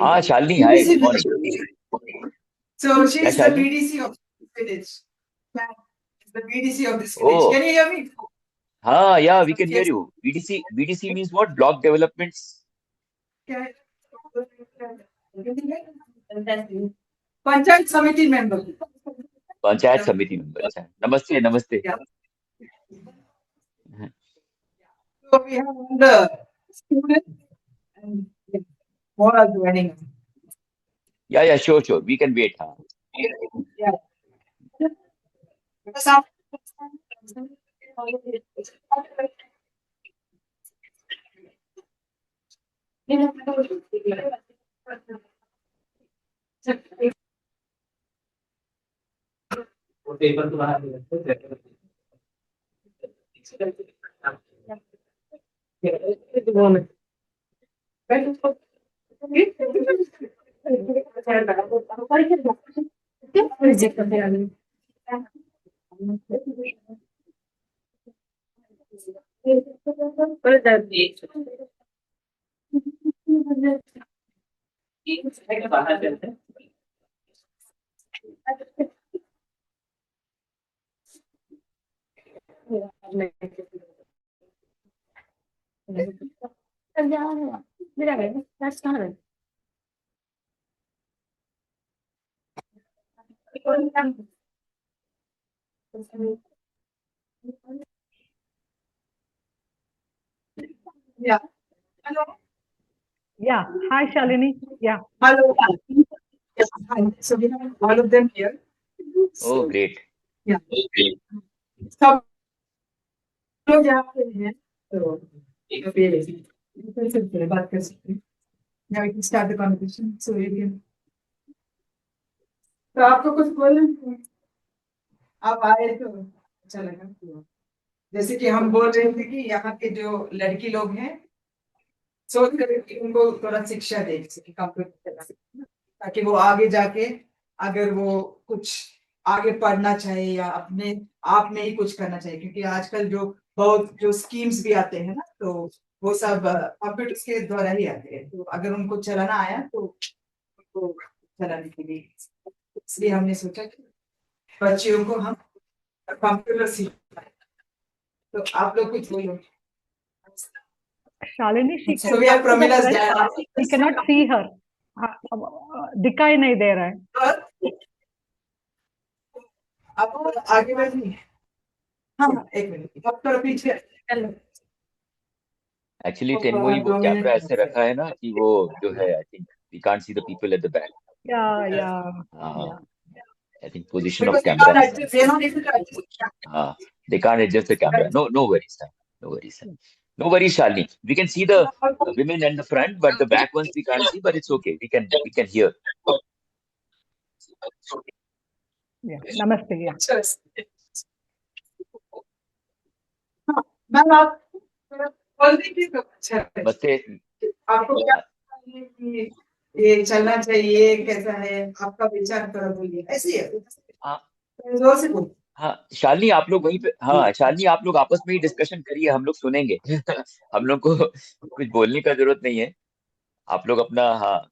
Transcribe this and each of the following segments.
हाँ Shalini, hi, BDC good morning. village. So she क्या is the Shalini? BDC of this village. Yeah, the BDC of this oh, village. Can you hear me? हाँ, yeah we can hear Yes. You. BDC means what? Block developments. Panchayat Samiti member. Panchayat samiti member, अच्छा, नमस्ते नमस्ते। Yeah. So we have all the students and more are joining. Yeah sure sure, we can wait, हाँ। Yeah. So, paper तो बाहर नहीं रखते। बाहर रहते हैं। yeah. Hello. Yeah. Hi, Shalini. Yeah. Hello. Yes, hi. So we have all of them here. Oh great. Yeah. सब लोग यहाँ पे हैं तो कर सकते हैं, बात कर सकते हैं। Now we can start the conversation. So you can. तो आपको कुछ बोलना है? आप आए तो अच्छा लगा। जैसे कि हम बोल रहे थे कि यहाँ के जो लड़की लोग हैं सोच कर कि उनको थोड़ा शिक्षा दे, जैसे कि कंप्यूटर, ताकि वो आगे जाके अगर वो कुछ आगे पढ़ना चाहिए या अपने आप में ही कुछ करना चाहिए, क्योंकि आजकल जो बहुत जो स्कीम्स भी आते हैं ना, तो वो सब कंप्यूटर के द्वारा ही आते हैं। तो अगर उनको चलाना आया तो उनको चलाने के लिए, इसलिए हमने सोचा कि बच्चियों को हम कंप्यूटर सिखाएं। तो आप लोग कुछ बोलो। Shalini, she So can we have come to the Pramila's front. dad. We cannot see her. दिखाई नहीं दे रहा है। आप आगे बढ़िए। हाँ, एक मिनट, अब थोड़ा पीछे। एक्चुअली तेनमोई वो कैमरा ऐसे रखा है ना कि वो जो है, I think we can't see the people at the back. Yeah. हाँ, I think position of Because camera they ऐसा है। are not able to adjust. हाँ, they can't adjust the camera. No worries, sir. No worries, sir. No worries, Shalini. We can see the women in the front, but the back ones we can't see. But it's okay. We can hear. Yeah. Namaste. Yeah. हाँ, ma'am आप बोल दीजिए तो अच्छा है। नमस्ते। आपको क्या लगता है कि ये चलना चाहिए, कैसा है आपका विचार, थोड़ा बोलिए। ऐसी है हाँ जोर से बोलिए। हाँ, शालिनी आप लोग वहीं पे, हाँ शालिनी आप लोग आपस में ही डिस्कशन करिए, हम लोग सुनेंगे। हम लोग को कुछ बोलने का जरूरत नहीं है। आप लोग अपना, हाँ,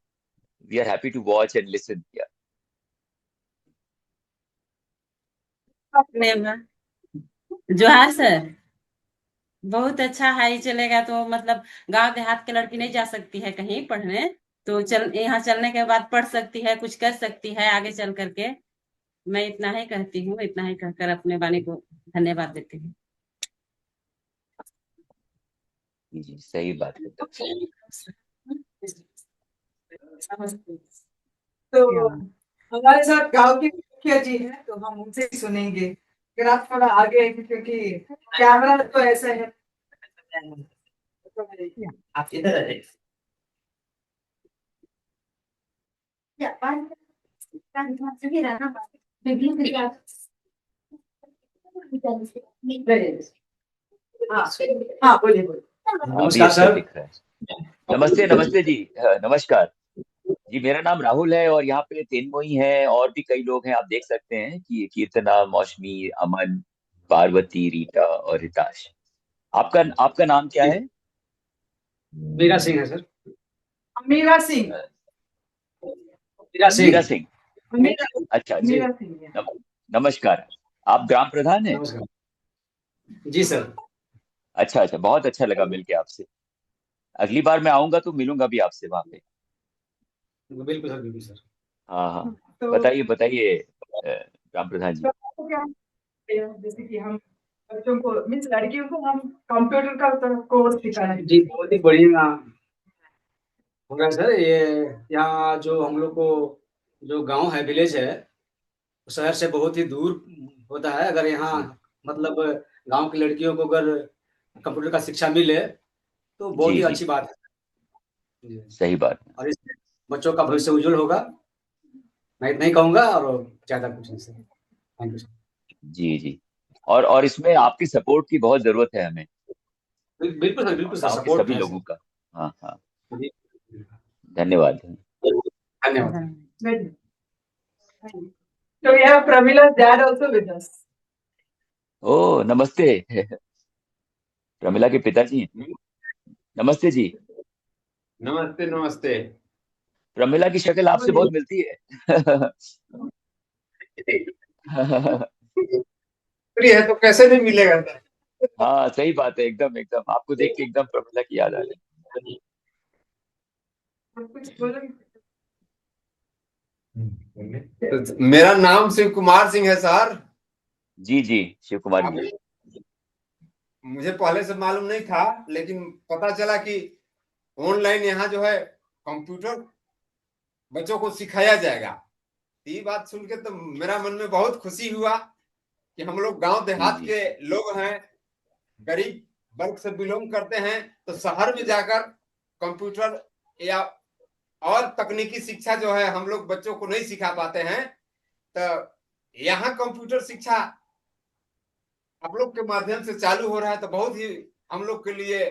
we are happy to watch and listen. जोहार सर। बहुत अच्छा है, ही चलेगा तो मतलब गांव देहात के लड़की नहीं जा सकती है कहीं पढ़ने, तो यहाँ चलने के बाद पढ़ सकती है, कुछ कर सकती है आगे चल करके। मैं इतना ही कहती हूँ, इतना ही कहकर अपने वाणी को धन्यवाद देती हूँ। जी सही बात है। तो हमारे साथ गांव के मुखिया जी हैं, तो हम उनसे ही सुनेंगे। अगर आप थोड़ा आगे आएंगे, क्योंकि कैमरा तो ऐसा है। आप किधर है? हाँ बोलिए बोलिए। अभी अच्छा दिख रहा है। नमस्ते नमस्ते जी, नमस्कार जी। मेरा नाम राहुल है और यहाँ पे तेनमोई है और भी कई लोग हैं। आप देख सकते हैं कि कीर्तना, मौसमी, अमन, पार्वती, रीटा और हिताश। आपका आपका नाम क्या है? मीरा सिंह है सर। मीरा सिंह। मीरा सिंह। मीरा सिंह। मेरा अच्छा जी, मेरा सिंह है। नमस्कार। आप ग्राम प्रधान हैं? नमस्कार जी सर। अच्छा अच्छा, बहुत अच्छा लगा मिलके आपसे। अगली बार मैं आऊंगा तो मिलूंगा भी आपसे वहां पे। बिल्कुल सर, बिल्कुल सर। हाँ हाँ, तो बताइए बताइए ग्राम प्रधान जी। तो आपको क्या जैसे कि हम बच्चों को मीन्स लड़कियों को हम कंप्यूटर का कोर्स सिखाना जी बहुत ही बढ़िया हो रहा है सर। ये यहाँ जो हम लोग को जो गांव है, विलेज है, शहर से बहुत ही दूर होता है। अगर यहाँ जी मतलब गांव की लड़कियों को अगर कंप्यूटर का शिक्षा मिले तो बहुत जी ही जी, अच्छी बात है जी। सही बात है। और इससे बच्चों का भविष्य उज्जवल होगा। मैं इतना ही कहूंगा और ज्यादा कुछ नहीं सर। Thank you sir. जी जी, और इसमें आपकी सपोर्ट की बहुत जरूरत है हमें, बिल्कुल सर, बिल्कुल सर, गांव के सपोर्ट सभी है लोगों सर। का। हाँ हाँ, जी, धन्यवाद। धन्यवाद। Good. So we have Pramila's dad also with us. ओ नमस्ते। प्रमिला के पिताजी हैं। नमस्ते जी। नमस्ते नमस्ते। प्रमिला की शक्ल आपसे बहुत मिलती है। फ्री है तो कैसे नहीं मिलेगा सर। हाँ सही बात है, एकदम एकदम आपको देख के एकदम प्रमिला की याद आ रही। आप कुछ बोलो। तो मेरा नाम शिव कुमार सिंह है सर। जी जी, शिव कुमार अब जी। मुझे पहले से मालूम नहीं था, लेकिन पता चला कि ऑनलाइन यहाँ जो है कंप्यूटर बच्चों को सिखाया जाएगा। ये बात सुन के तो मेरा मन में बहुत खुशी हुआ कि हम लोग गांव जी देहात जी के लोग हैं, गरीब वर्ग से बिलोंग करते हैं, तो शहर में जाकर कंप्यूटर या और तकनीकी शिक्षा जो है हम लोग बच्चों को नहीं सिखा पाते हैं। तो यहाँ कंप्यूटर शिक्षा आप लोग के माध्यम से चालू हो रहा है, तो बहुत ही हम लोग के लिए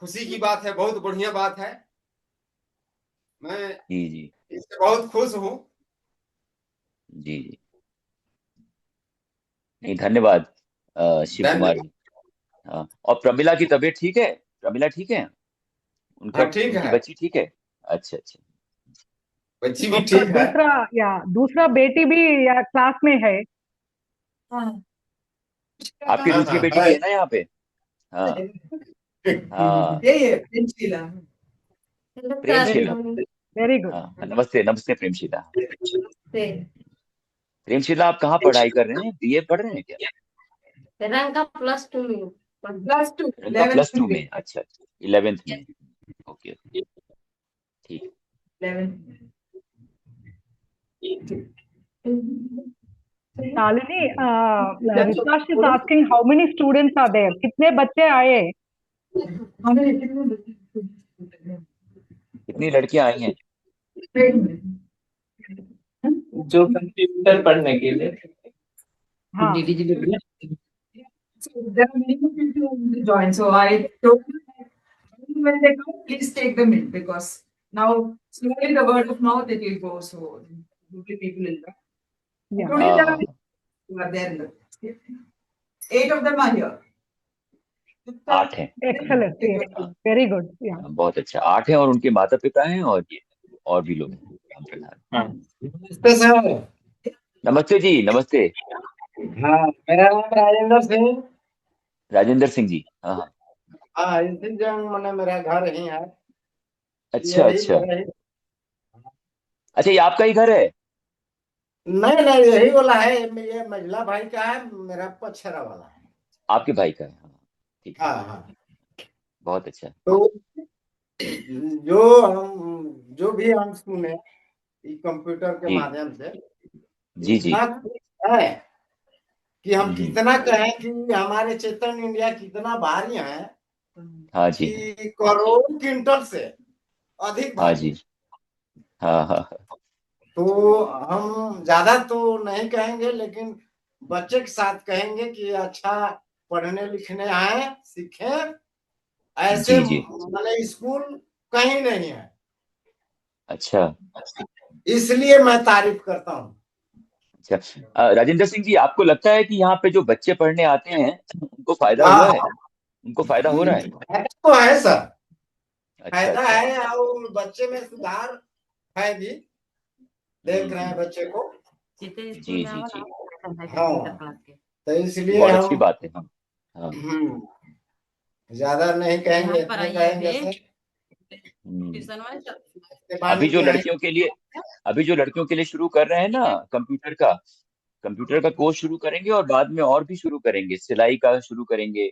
खुशी की बात है, बहुत बढ़िया बात है। मैं जी जी इससे बहुत खुश हूँ। जी जी, नहीं धन्यवाद शिव कुमार धन्यवाद। जी। हाँ, और प्रमिला की तबीयत ठीक है? प्रमिला ठीक है? उनका हाँ ठीक उनकी है, बच्ची ठीक है? अच्छा अच्छा। बच्ची भी आपका ठीक है। दूसरा बेटी भी या क्लास में है? हाँ आपकी हाँ दूसरी हाँ बेटी भी है ना यहाँ पे? हाँ हाँ, यही है प्रिंसशीला। प्रेमशिला। Very good. हाँ नमस्ते नमस्ते प्रेमशिला। प्रेमशिला आप कहाँ पढ़ाई कर रहे हैं? बीए पढ़ रहे हैं क्या? रंगा +2 में। +2 रंका 11th +2 में में? अच्छा, 11th में। ओके ओके, ठीक। 11th Shalini, Ritash is asking how many students are there? कितने बच्चे आए? कितनी लड़कियां आई हैं? जो कंप्यूटर पढ़ने के लिए हाँ, So there are many people who will join. So I told them when they come, please take them in because now slowly the word of mouth it will go. So people will come. yeah. Today हाँ there हाँ are हाँ, who are there. In the, 8 of them are here. 8 हैं। Excellent. Yes. हाँ Very good. Yeah. हाँ, बहुत अच्छा। 8 हैं और उनके माता पिता हैं और ये और भी लोग हैं ग्राम प्रधान। नमस्ते सर। नमस्ते जी, नमस्ते। हाँ, मेरा नाम राजेंद्र सिंह। राजेंद्र सिंह जी। हाँ हाँ, हाँ, इस दिन जो मैंने मेरा घर ही है, अच्छा यही अच्छा मेरा ही। अच्छा, ये आपका ही घर है? नहीं नहीं, यही वाला है। ये महिला भाई का है, मेरा पछरा वाला है। आपके भाई का है? हाँ ठीक है, हाँ हाँ। बहुत अच्छा। तो जो भी हम सुने इस कंप्यूटर के जी माध्यम से, जी जी। इतना कुछ है कि हम हम्म, कितना कहें कि हमारे चेतन इंडिया कितना भारी है हाँ जी कि करोड़ों क्विंटल से अधिक हाँ भारी जी, है। हाँ हाँ हाँ, तो हम ज्यादा तो नहीं कहेंगे, लेकिन बच्चे के साथ कहेंगे कि अच्छा पढ़ने लिखने आए, सीखें। ऐसे जी जी, मतलब स्कूल कहीं नहीं है, अच्छा इसलिए मैं तारीफ करता हूँ। अच्छा। राजेंद्र सिंह जी, आपको लगता है कि यहाँ पे जो बच्चे पढ़ने आते हैं उनको फायदा हुआ हाँ, है? उनको फायदा हो रहा है? फायदा तो है सर, अच्छा फायदा अच्छा, है और बच्चे में सुधार है भी। देख रहे हैं बच्चे को। जितने स्कूल जी में जी आओ जी ना कंप्यूटर हाँ, क्लास के। तो इसलिए बहुत अच्छी हम बात है। हाँ। ज्यादा नहीं कहेंगे, यहाँ पर इतने आइए कहेंगे थे सर। ट्यूशन वाले इसके बाद अभी में जो जो है, लड़कियों के लिए शुरू कर रहे हैं ना, कंप्यूटर का कोर्स शुरू करेंगे और बाद में और भी शुरू करेंगे, सिलाई का शुरू करेंगे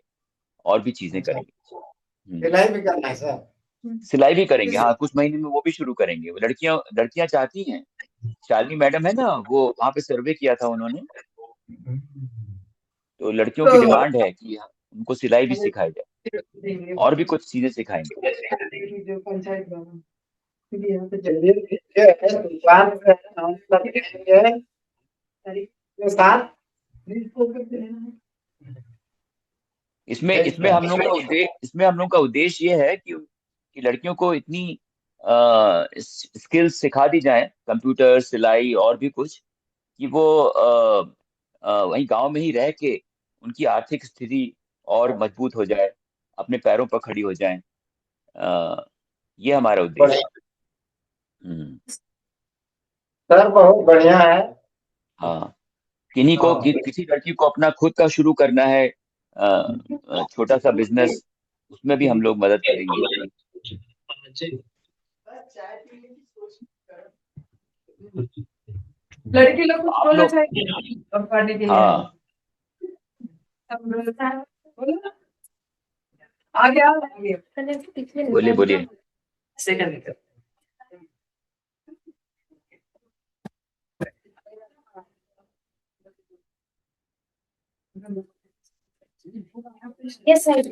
और भी चीजें अच्छा, करेंगे। सिलाई भी करना है सर। सिलाई भी करेंगे, हाँ, कुछ महीने में वो भी शुरू करेंगे। वो लड़कियां चाहती हैं। शालिनी मैडम है ना, वो वहां पे सर्वे किया था उन्होंने, तो लड़कियों की तो डिमांड है कि उनको सिलाई भी सिखाई जाए देंगे और भी कुछ चीजें सिखाएंगे। जो पंचायत भवन, क्योंकि यहाँ पे जल्दी दुकान पे हम सभी देंगे, के साथ डिस्पोज करके लेना है। इसमें हम लोग का उद्देश्य ये है कि लड़कियों को इतनी स्किल्स सिखा दी जाए, कंप्यूटर, सिलाई और भी कुछ, कि वो वहीं गांव में ही रह के उनकी आर्थिक स्थिति और मजबूत हो जाए, अपने पैरों पर खड़ी हो जाए। ये हमारा उद्देश्य है। सर बहुत बढ़िया है। हाँ, हाँ किसी लड़की को अपना खुद का शुरू करना है, छोटा सा बिजनेस, उसमें भी हम लोग मदद करेंगे। लड़की लोग कुछ आप बोलना लोग, चाहिए और पढ़ने के लिए। हाँ, बोलो। आगे आओ, आगे बोलिए बोलिए। सेकंड। Yes, I do.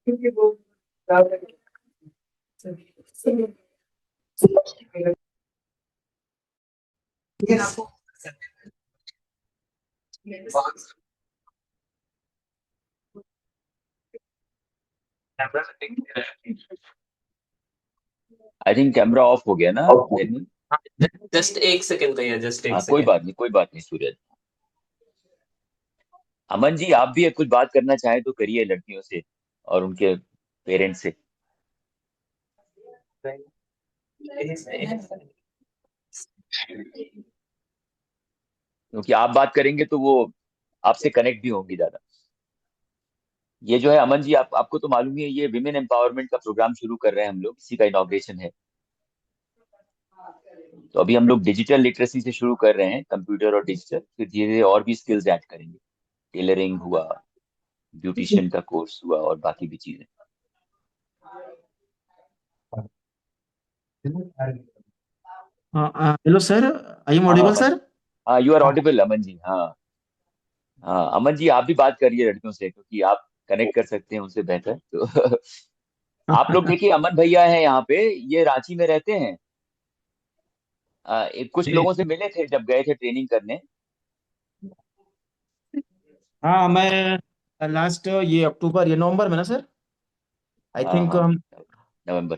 क्योंकि वो लेकिन आपको आई थिंक कैमरा ऑफ हो गया ना जर्नी? जस्ट एक सेकंड भैया, जस्ट एक हाँ, सेकंड। कोई बात नहीं सूरज। अमन जी, आप भी कुछ बात करना चाहें तो करिए, लड़कियों से और उनके पेरेंट्स से। क्योंकि आप बात करेंगे तो वो आपसे कनेक्ट भी होंगी ज्यादा। ये जो है अमन जी, आपको तो मालूम ही है, ये विमेन एम्पावरमेंट का प्रोग्राम शुरू कर रहे हैं हम लोग, इसी का इनॉग्रेशन है। तो अभी हम लोग डिजिटल लिटरेसी से शुरू कर रहे हैं, कंप्यूटर और डिजिटल, फिर धीरे धीरे और भी स्किल्स ऐड करेंगे। टेलरिंग हुआ, ब्यूटिशियन का कोर्स हुआ और बाकी भी चीजें। हेलो सर, आई एम हाँ हाँ ऑडिबल हाँ सर। हाँ, you are Audible Aman ji. हाँ हाँ, अमन जी आप भी बात करिए लड़कियों से, क्योंकि आप कनेक्ट कर सकते हैं उनसे बेहतर तो आप लोग देखिए, अमन भैया हैं यहाँ पे, ये रांची में रहते हैं। कुछ जी। लोगों से मिले थे जब गए थे ट्रेनिंग करने। हाँ, मैं लास्ट ये अक्टूबर, ये नवंबर में ना सर, आई हाँ थिंक हाँ, हम। नवंबर।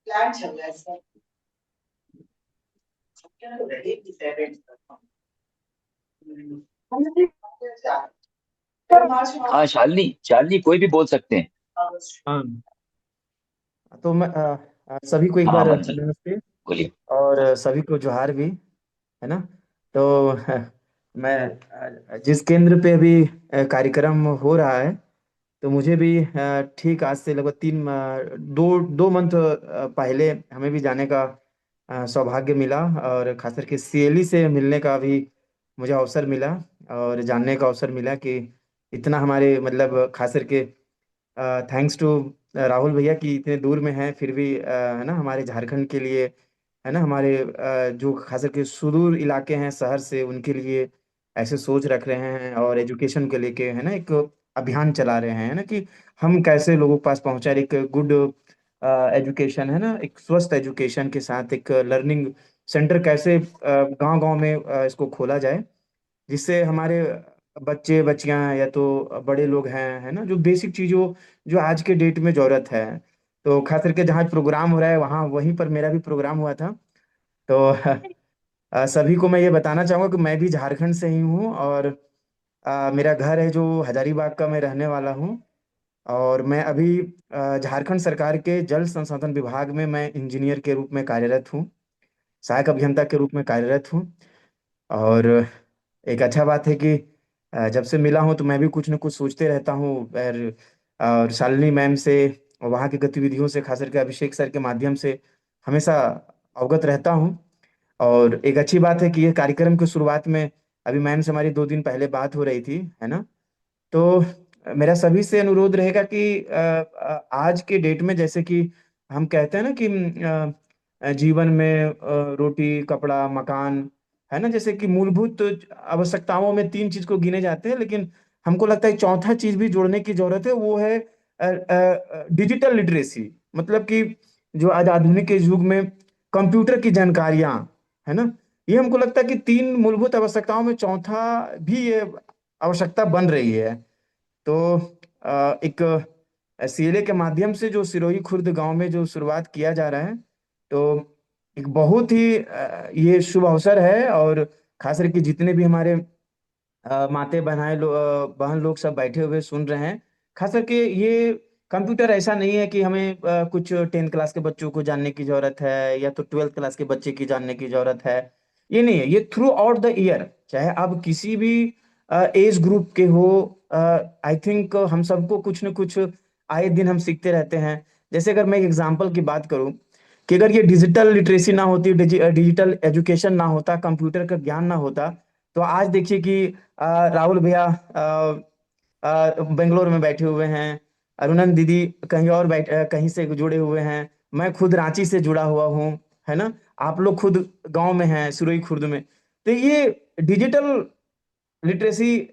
प्लान चल रहा है सर। हाँ, शालिनी शालिनी कोई भी बोल सकते हैं। हाँ, तो मैं सभी को एक हाँ बार अमन जी नमस्ते, बोलिए। और सभी को जोहार भी, है ना। तो मैं जिस केंद्र पे अभी कार्यक्रम हो रहा है, तो मुझे भी ठीक आज से लगभग 2 मंथ पहले हमें भी जाने का सौभाग्य मिला, और खास करके सीएलई से मिलने का भी मुझे अवसर मिला, और जानने का अवसर मिला कि इतना हमारे मतलब खास करके थैंक्स टू राहुल भैया कि इतने दूर में हैं, फिर भी है ना हमारे झारखंड के लिए, है ना हमारे जो खास करके सुदूर इलाके हैं शहर से, उनके लिए ऐसे सोच रख रहे हैं, और एजुकेशन को लेके है ना एक अभियान चला रहे हैं, है ना कि हम कैसे लोगों के पास पहुंचा एक गुड एजुकेशन, है ना, एक स्वस्थ एजुकेशन के साथ एक लर्निंग सेंटर कैसे गांव गांव में इसको खोला जाए, जिससे हमारे बच्चे बच्चियां या तो बड़े लोग हैं, है ना, जो बेसिक चीजों जो आज के डेट में जरूरत है। तो खास करके जहाँ प्रोग्राम हो रहा है वहाँ वहीं पर मेरा भी प्रोग्राम हुआ था। तो सभी को मैं ये बताना चाहूंगा कि मैं भी झारखंड से ही हूँ, और मेरा घर है जो हजारीबाग का, मैं रहने वाला हूँ। और मैं अभी झारखंड सरकार के जल संसाधन विभाग में मैं इंजीनियर के रूप में कार्यरत हूँ, सहायक अभियंता के रूप में कार्यरत हूँ। और एक अच्छा बात है कि जब से मिला हूँ तो मैं भी कुछ न कुछ सोचते रहता हूँ। और शालिनी मैम से और वहाँ की गतिविधियों से, खास करके अभिषेक सर के माध्यम से हमेशा अवगत रहता हूँ। और एक अच्छी बात है कि ये कार्यक्रम की शुरुआत में अभी मैम से हमारी 2 दिन पहले बात हो रही थी, है ना। तो मेरा सभी से अनुरोध रहेगा कि आज के डेट में, जैसे कि हम कहते हैं ना कि जीवन में रोटी, कपड़ा, मकान, है ना, जैसे कि मूलभूत आवश्यकताओं में 3 चीज को गिने जाते हैं, लेकिन हमको लगता है चौथा चीज भी जोड़ने की जरूरत है, वो है डिजिटल लिटरेसी। मतलब कि जो आज आधुनिक के युग में कंप्यूटर की जानकारियां, है ना, ये हमको लगता है कि 3 मूलभूत आवश्यकताओं में चौथा भी ये आवश्यकता बन रही है। तो एक सीएलए के माध्यम से जो सिरोही खुर्द गांव में जो शुरुआत किया जा रहा है, तो एक बहुत ही ये शुभ अवसर है। और खास करके जितने भी हमारे माते बहन लोग सब बैठे हुए सुन रहे हैं, खास करके ये कंप्यूटर ऐसा नहीं है कि हमें कुछ 10th क्लास के बच्चों को जानने की जरूरत है या तो 12th क्लास के बच्चे की जानने की जरूरत है। ये नहीं है, ये थ्रू आउट द ईयर, चाहे आप किसी भी एज ग्रुप के हो, आई थिंक हम सबको कुछ न कुछ आए दिन हम सीखते रहते हैं। जैसे अगर मैं एक एग्जांपल की बात करूं, कि अगर ये डिजिटल लिटरेसी ना होती, डिजिटल एजुकेशन ना होता, कंप्यूटर का ज्ञान ना होता, तो आज देखिए कि राहुल भैया बेंगलोर में बैठे हुए हैं, अरुणन दीदी कहीं और कहीं से जुड़े हुए हैं, मैं खुद रांची से जुड़ा हुआ हूँ, है ना, आप लोग खुद गांव में हैं, सुरई खुर्द में। तो ये डिजिटल लिटरेसी,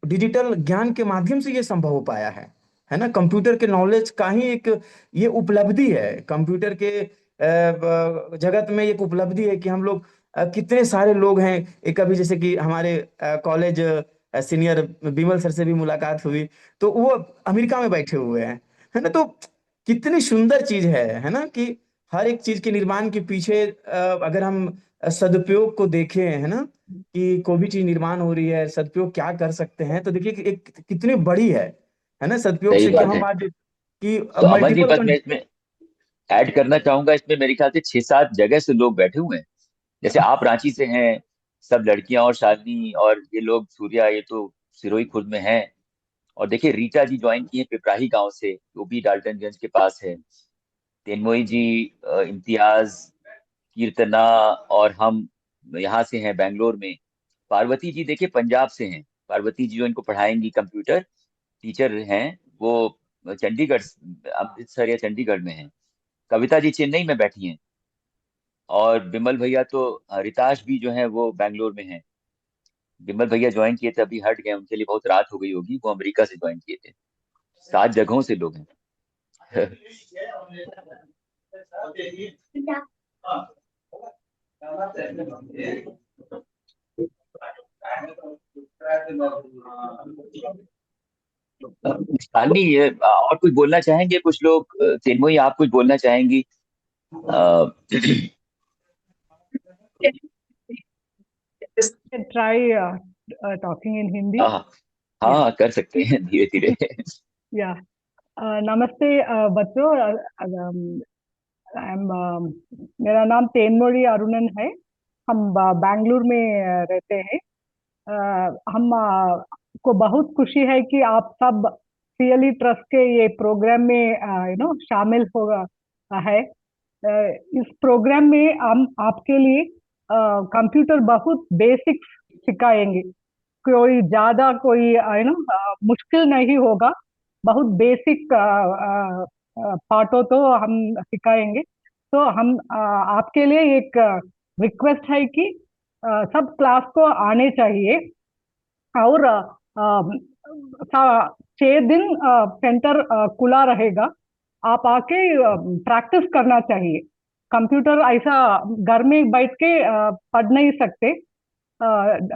डिजिटल ज्ञान के माध्यम से ये संभव हो पाया है ना। कंप्यूटर के नॉलेज का ही एक ये उपलब्धि है, कंप्यूटर के जगत में एक उपलब्धि है कि हम लोग कितने सारे लोग हैं। एक अभी जैसे कि हमारे कॉलेज सीनियर विमल सर से भी मुलाकात हुई, तो वो अमेरिका में बैठे हुए हैं, है ना। तो कितनी सुंदर चीज है ना, कि हर एक चीज के निर्माण के पीछे अगर हम सदुपयोग को देखें, है ना, कि कोई भी चीज निर्माण हो रही है, सदुपयोग क्या कर सकते हैं, तो देखिए कि एक कितनी बड़ी है ना सदुपयोग सही से, कि बात हम है। आज की तो अमन जी, मल्टीपल। बस मैं इसमें ऐड करना चाहूंगा, इसमें मेरे ख्याल से 6-7 जगह से लोग बैठे हुए हैं। जैसे आप रांची से हैं, सब लड़कियां और शालिनी और ये लोग, सूर्या, ये तो सिरोही खुर्द में हैं। और देखिए रीटा जी ज्वाइन की है पिपराही गांव से, वो भी डाल्टनगंज के पास है। तेनमोई जी, इम्तियाज, कीर्तना और हम यहाँ से हैं बेंगलोर में। पार्वती जी देखिए पंजाब से हैं, पार्वती जी जो इनको पढ़ाएंगी, कंप्यूटर टीचर हैं वो, चंडीगढ़, अमृतसर या चंडीगढ़ में हैं। कविता जी चेन्नई में बैठी हैं। और बिमल भैया तो, रिताश भी जो है वो बैंगलोर में हैं। बिमल भैया ज्वाइन किए थे, अभी हट गए, उनके लिए बहुत रात हो गई होगी, वो अमेरिका से ज्वाइन किए थे। 7 जगहों से लोग हैं। शालिनी, ये और कुछ बोलना चाहेंगे कुछ लोग? चिन्मयी, आप कुछ बोलना चाहेंगी? अ, Try talking in Hindi. हाँ हाँ Yeah, हाँ, कर सकते हैं धीरे धीरे। yeah. नमस्ते बच्चों। मेरा नाम तेनमोड़ी अरुणन है। हम बैंगलोर में रहते हैं। हम को बहुत खुशी है कि आप सब सीएलई ट्रस्ट के ये प्रोग्राम में शामिल होगा है। इस प्रोग्राम में हम आपके लिए कंप्यूटर बहुत बेसिक सिखाएंगे। कोई ज्यादा कोई मुश्किल नहीं होगा। बहुत बेसिक पार्टों तो हम सिखाएंगे। तो हम आपके लिए एक रिक्वेस्ट है कि सब क्लास को आने चाहिए। और 6 दिन सेंटर खुला रहेगा। आप आके प्रैक्टिस करना चाहिए। कंप्यूटर ऐसा घर में बैठ के पढ़ नहीं सकते।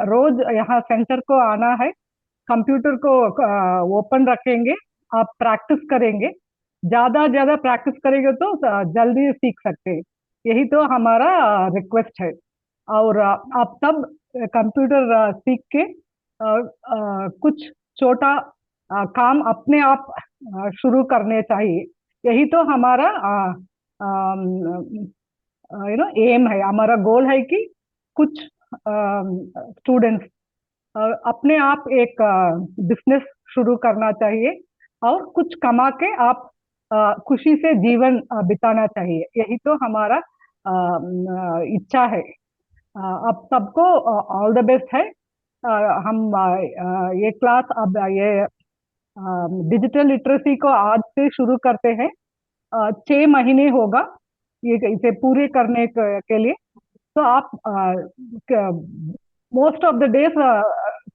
रोज यहाँ सेंटर को आना है। कंप्यूटर को ओपन रखेंगे, आप प्रैक्टिस करेंगे। ज्यादा ज्यादा प्रैक्टिस करेंगे तो जल्दी सीख सकते हैं। यही तो हमारा रिक्वेस्ट है। और आप सब कंप्यूटर सीख के कुछ छोटा काम अपने आप शुरू करने चाहिए। यही तो हमारा एम है, हमारा गोल है कि कुछ स्टूडेंट्स अपने आप एक बिजनेस शुरू करना चाहिए और कुछ कमा के आप खुशी से जीवन बिताना चाहिए। यही तो हमारा इच्छा है। अब सबको ऑल द बेस्ट है। हम ये क्लास अब ये डिजिटल लिटरेसी को आज से शुरू करते हैं। 6 महीने होगा ये इसे पूरे करने के लिए। तो आप मोस्ट ऑफ द डेज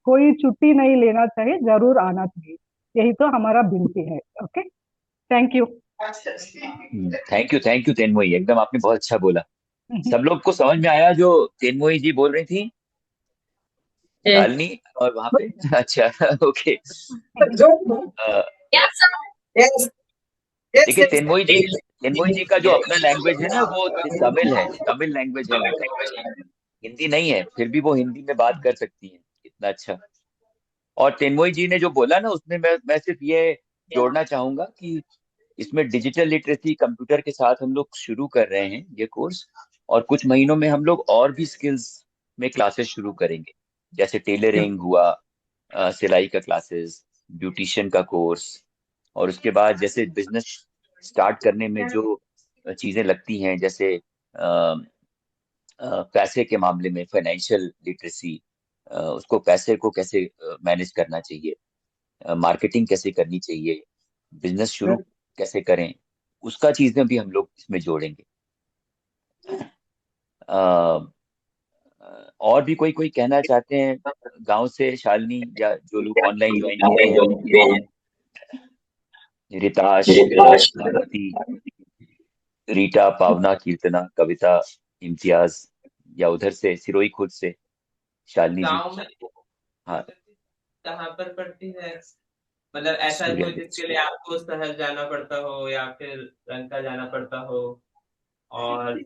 कोई छुट्टी नहीं लेना चाहिए, जरूर आना चाहिए। यही तो हमारा विनती है। Okay, thank you. Thank you Thenmozhi, एकदम आपने बहुत अच्छा बोला। सब लोग को समझ में आया जो तेनमोई जी बोल रही थी, शालिनी और वहां पे? अच्छा, ओके। Yes. देखिए तेनमोई जी का जो अपना लैंग्वेज है ना, वो तमिल है, तमिल लैंग्वेज है उनका, हिंदी नहीं है, फिर भी वो हिंदी में बात कर सकती है इतना अच्छा। और तेनमोई जी ने जो बोला ना, उसमें मैं सिर्फ ये जोड़ना चाहूंगा कि इसमें डिजिटल लिटरेसी कंप्यूटर के साथ हम लोग शुरू कर रहे हैं ये कोर्स, और कुछ महीनों में हम लोग और भी स्किल्स में क्लासेस शुरू करेंगे, जैसे टेलरिंग हुआ, सिलाई का क्लासेस, ब्यूटिशियन का कोर्स, और उसके बाद जैसे बिजनेस स्टार्ट करने में जो चीजें लगती हैं, जैसे पैसे के मामले में फाइनेंशियल लिटरेसी, उसको पैसे को कैसे मैनेज करना चाहिए, मार्केटिंग कैसे करनी चाहिए, बिजनेस शुरू कैसे करें, उसका चीजें भी हम लोग इसमें जोड़ेंगे। और भी कोई कहना चाहते हैं गांव से, शालिनी, या जो लोग ऑनलाइन ज्वाइन हुए हैं? रिताश, भारती, रीटा, पावना, कीर्तना, कविता, इम्तियाज, या उधर से सिरोही खुद से शालिनी जी? गाँव में हाँ, कहाँ पर पड़ती है? मतलब ऐसा कोई जिसके लिए आपको शहर जाना पड़ता हो या फिर लंका जाना पड़ता हो, और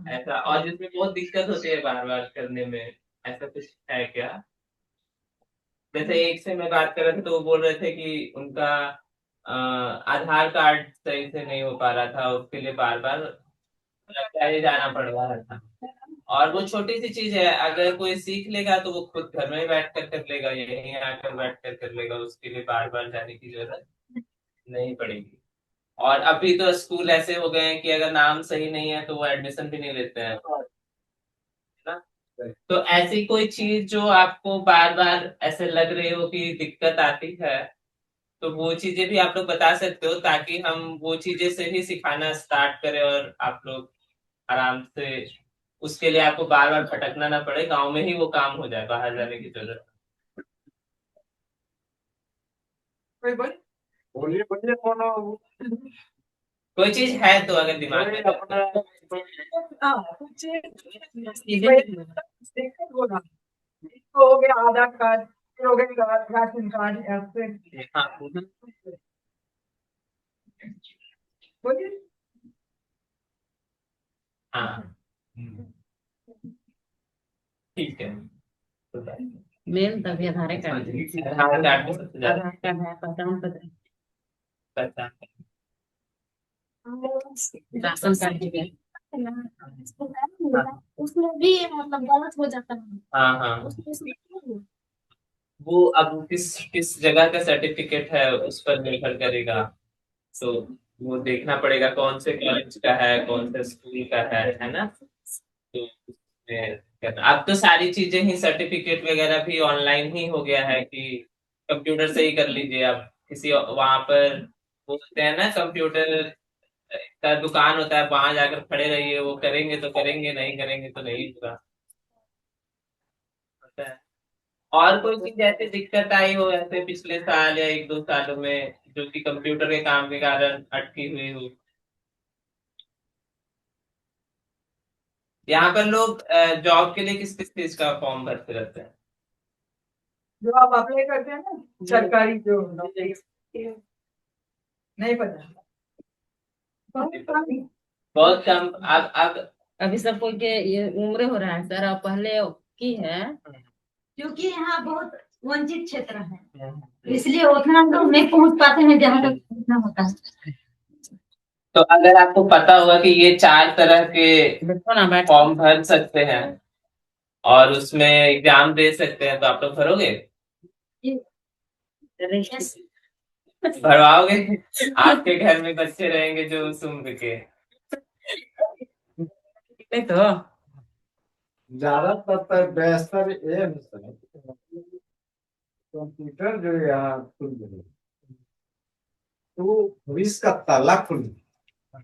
ऐसा, और जिसमें बहुत दिक्कत होती है बार बार करने में, ऐसा कुछ है क्या? जैसे एक से मैं बात कर रहा था तो वो बोल रहे थे कि उनका आधार कार्ड सही से नहीं हो पा रहा था, उसके लिए बार बार जाना पड़ रहा था। और वो छोटी सी चीज है, अगर कोई सीख लेगा तो वो खुद घर में ही बैठ कर लेगा, यहीं आकर बैठ कर लेगा, उसके लिए बार बार जाने की जरूरत नहीं पड़ेगी। और अभी तो स्कूल ऐसे हो गए हैं कि अगर नाम सही नहीं है तो वो एडमिशन भी नहीं लेते हैं, है ना? तो ऐसी कोई चीज जो आपको बार बार ऐसे लग रही हो कि दिक्कत आती है, तो वो चीजें भी आप लोग बता सकते हो, ताकि हम वो चीजें से ही सिखाना स्टार्ट करें और आप लोग आराम से, उसके लिए आपको बार बार भटकना ना पड़े, गांव में ही वो काम हो जाए, बाहर जाने की जरूरत। कोई चीज है तो अगर दिमाग में हो गया आधार कार्ड, फिर हो गया राशन कार्ड, ऐसे हाँ, बोलिए। हाँ, ठीक है। मेन तभी आधार कार्ड आधार कार्ड में सबसे ज्यादा आधार कार्ड है, पहचान पत्र, पहचान। राशन कार्ड भी है। उसमें भी मतलब गलत हो जाता है। हाँ हाँ, वो अब किस किस जगह का सर्टिफिकेट है उस पर निर्भर करेगा, तो वो देखना पड़ेगा कौन से कॉलेज का है, कौन से स्कूल का है ना? तो उसमें अब तो सारी चीजें ही, सर्टिफिकेट वगैरह भी ऑनलाइन ही हो गया है कि कंप्यूटर से ही कर लीजिए आप, किसी वहां पर बोलते हैं ना कंप्यूटर का दुकान होता है, वहां जाकर खड़े रहिए, वो करेंगे तो करेंगे, नहीं करेंगे तो नहीं होगा, होता है। और कोई चीज ऐसी दिक्कत आई हो ऐसे पिछले साल या 1-2 सालों में, जो कि कंप्यूटर के काम के कारण अटकी हुई हो? यहाँ पर लोग जॉब के लिए किस किस चीज का फॉर्म भरते रहते हैं? जो आप अप्लाई करते हैं ना, सरकारी जो नहीं पता, बहुत कम। अब अभी सब कोई के ये उम्र हो रहा है सर, अब पहले की है, क्योंकि यहाँ बहुत वंचित क्षेत्र है, इसलिए उतना लोग नहीं पहुंच पाते हैं जहाँ तक पहुंचना होता है। तो अगर आपको पता होगा कि ये 4 तरह के फॉर्म भर सकते हैं और उसमें एग्जाम दे सकते हैं, तो आप लोग भरोगे? भरवाओगे? आपके घर में बच्चे रहेंगे जो उस उम्र के, नहीं तो ज्यादातर बेहतर ये है सर, कंप्यूटर जो यहाँ खुल गए तो भविष्य का ताला खुल गया।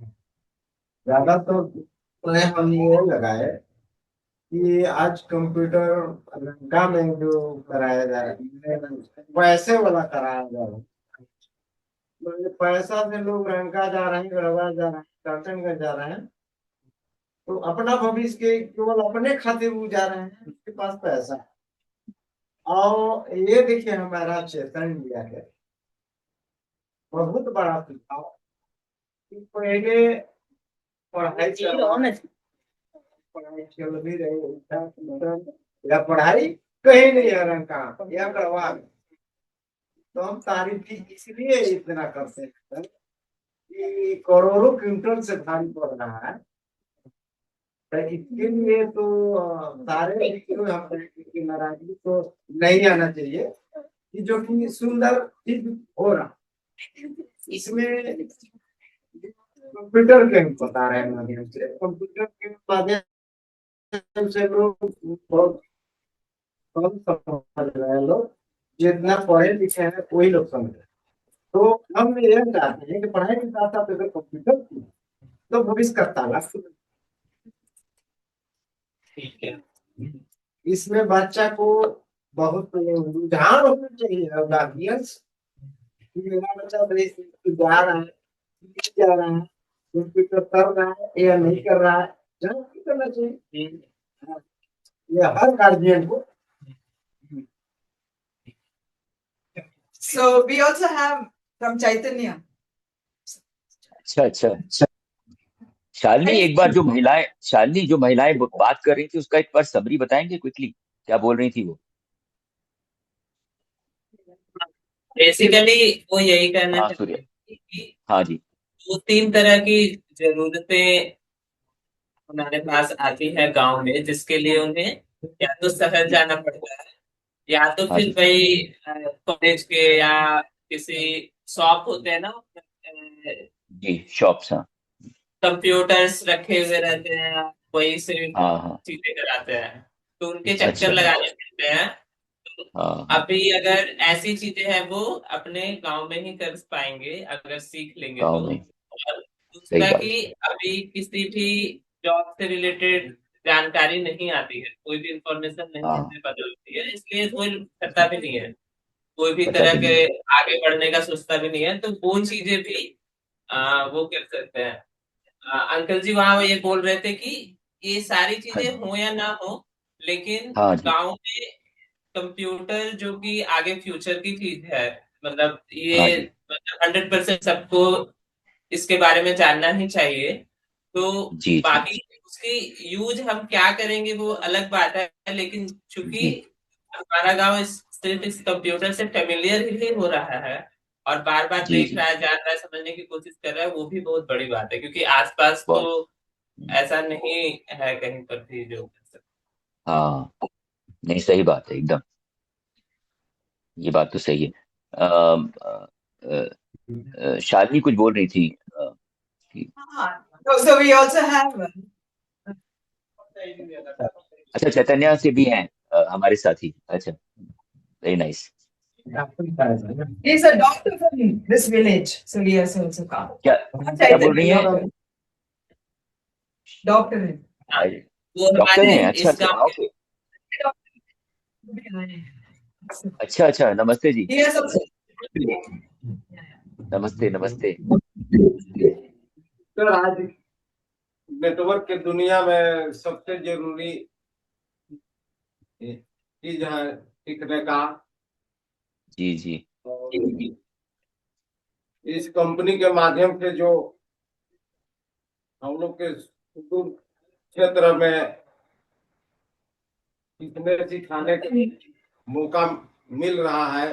ज्यादातर तो हम ये लगाए कि आज कंप्यूटर लंका में जो कराया जा रहा है पैसे वाला कराया जा रहा है, तो पैसा से लोग लंका जा रहे हैं, गढ़वा जा रहे हैं, काटनगंज जा रहे हैं, तो अपना भविष्य के केवल अपने खातिर वो जा रहे हैं, उसके पास पैसा है। और ये देखिए हमारा चेतन इंडिया है बहुत बड़ा सुझाव कि पहले पढ़ाई चल भी रही या पढ़ाई कहीं नहीं है रंका या करवा, तो हम तारीफ इसलिए इतना करते हैं कि करोड़ों क्विंटल से भारी पड़ रहा है, तो इसके लिए तो सारे की नाराजगी तो नहीं आना चाहिए कि जो कि सुंदर चीज हो रहा इसमें कंप्यूटर के बता रहे हैं माध्यम से, कंप्यूटर के माध्यम से लोग बहुत कम समझ रहे हैं, लोग जितना पढ़े लिखे हैं वही लोग समझ रहे हैं। तो हम ये चाहते हैं कि पढ़ाई के साथ साथ अगर कंप्यूटर की तो भविष्य का ताला ठीक है। इसमें बच्चा को बहुत रुझान होना चाहिए और गार्जियंस, मेरा बच्चा जा रहा है जा रहा है कंप्यूटर कर रहा है या नहीं कर रहा है, जांच करना चाहिए ये हर गार्जियन को। So we also have from Chaitanya. अच्छा अच्छा, शालिनी एक बार शालिनी जो महिलाएं बात कर रही थी उसका एक बार समरी बताएंगे क्विकली, क्या बोल रही थी वो? बेसिकली वो यही कहना हाँ चाहते सूर्य, हैं कि हाँ जी, 2-3 तरह की जरूरतें हमारे पास आती है गांव में, जिसके लिए उन्हें या तो शहर जाना पड़ता है या तो हाँ फिर जी, वही कॉलेज के या किसी शॉप होते हैं ना, जी शॉप्स, हाँ कंप्यूटर्स रखे हुए रहते हैं, वही से हाँ हाँ, चीजें कराते हैं, तो उनके चक्कर अच्छा, लगाने पड़ते हैं। तो हाँ हाँ, अभी अगर ऐसी चीजें हैं वो अपने गांव में ही कर पाएंगे अगर सीख लेंगे गाँव तो। में, और सही दूसरा बात, कि अभी किसी भी जॉब से रिलेटेड जानकारी नहीं आती है, कोई भी इंफॉर्मेशन नहीं हाँ हमें पता होती है, इसलिए कोई करता भी नहीं है, कोई भी पता तरह भी के नहीं, आगे बढ़ने का सोचता भी नहीं है, तो वो चीजें भी वो कर सकते हैं। अंकल जी वहां ये बोल रहे थे कि ये सारी हाँ चीजें हो या ना हो, लेकिन हाँ जी, गांव में कंप्यूटर जो कि आगे फ्यूचर की चीज है, मतलब हाँ ये जी, 100% सबको इसके बारे में जानना ही चाहिए। तो जी जी बाकी उसकी यूज हम क्या करेंगे वो अलग बात है, लेकिन चूंकि जी हमारा गांव सिर्फ इस कंप्यूटर से फेमिलियर ही हो रहा है और बार बार जी देख जी, रहा है, जान रहा है, समझने की कोशिश कर रहा है, वो भी बहुत बड़ी बात है, क्योंकि आसपास तो बहुत, ऐसा नहीं है कहीं पर भी जो कर सकते। हाँ नहीं सही बात है एकदम, ये बात तो सही है। अम, शालिनी कुछ बोल रही थी कि So we also have अच्छा चैतन्या से भी हैं हमारे साथी, अच्छा very nice, he's a doctor from this village, so he has also come. क्या Not क्या बोल रही Chaitanya, हैं? doctor है. हाँ, वो डॉक्टर हमारे हैं, अच्छा इस अच्छा, गांव गाँव के, अच्छा अच्छा, नमस्ते जी, He has also नमस्ते नमस्ते, तो आज नेटवर्क के दुनिया में सबसे जरूरी चीज है सीखने का। जी जी, और इस कंपनी के माध्यम से जो हम लोग के सुदूर क्षेत्र में सीखने सिखाने का मौका मिल रहा है,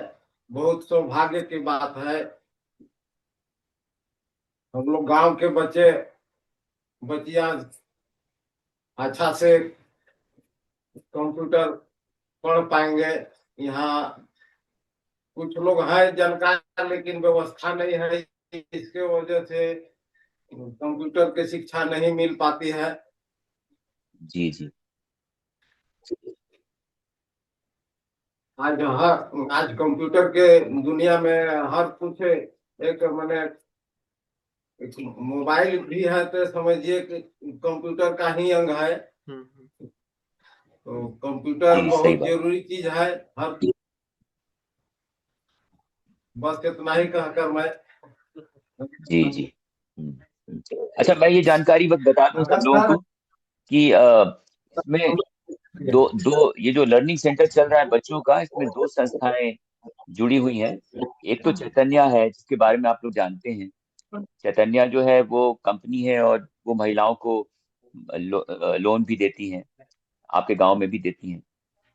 बहुत सौभाग्य की बात है। हम लोग गांव के बच्चे बच्चियां अच्छा से कंप्यूटर पढ़ पाएंगे। यहाँ कुछ लोग हैं जानकार, लेकिन व्यवस्था नहीं है, इसके वजह से कंप्यूटर की शिक्षा नहीं मिल पाती है। जी जी आज कंप्यूटर के दुनिया में हर कुछ एक मैंने एक मोबाइल भी है तो समझिए कि कंप्यूटर का ही अंग है। तो कंप्यूटर जी, सही बहुत बात। जरूरी चीज है। हर बस इतना ही कहकर मैं जी जी अच्छा, मैं ये जानकारी बस बता दूं सब लोगों को कि इसमें दो दो ये जो लर्निंग सेंटर चल रहा है बच्चों का, इसमें दो संस्थाएं जुड़ी हुई हैं। एक तो चैतन्या है, जिसके बारे में आप लोग जानते हैं। चैतन्या जो है वो कंपनी है और वो महिलाओं को लोन भी देती हैं, आपके गांव में भी देती हैं।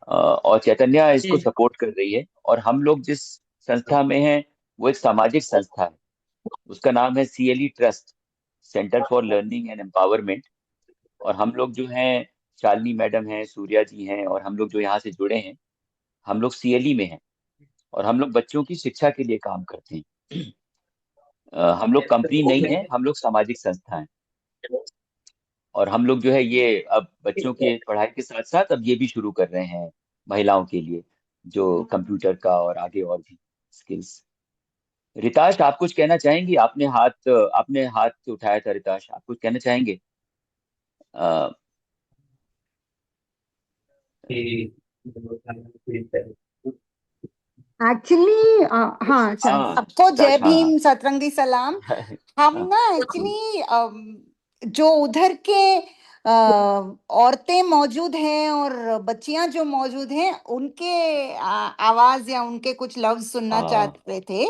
और चैतन्या इसको सपोर्ट कर रही है। और हम लोग जिस संस्था में हैं वो एक सामाजिक संस्था है, उसका नाम है CLE trust, centre for learning and empowerment. और हम लोग जो हैं, शालिनी मैडम हैं, सूर्या जी हैं, और हम लोग जो यहाँ से जुड़े हैं, हम लोग CLE में हैं और हम लोग बच्चों की शिक्षा के लिए काम करते हैं। हम लोग कंपनी नहीं है, हम लोग सामाजिक संस्था हैं। और हम लोग जो है ये अब बच्चों के पढ़ाई के साथ साथ अब ये भी शुरू कर रहे हैं महिलाओं के लिए, जो कंप्यूटर का और आगे और भी स्किल्स। रिताश, आप कुछ कहना चाहेंगी? आपने हाथ उठाया था। रिताश, आप कुछ कहना चाहेंगे? अ, एक्चुअली हाँ हाँ सबको जय रिताश, हाँ हाँ भीम, सतरंगी सलाम। हम हाँ ना एक्चुअली जो उधर के औरतें मौजूद हैं और बच्चियां जो मौजूद हैं उनके आवाज या उनके कुछ लफ्ज सुनना चाह हाँ, रहे थे,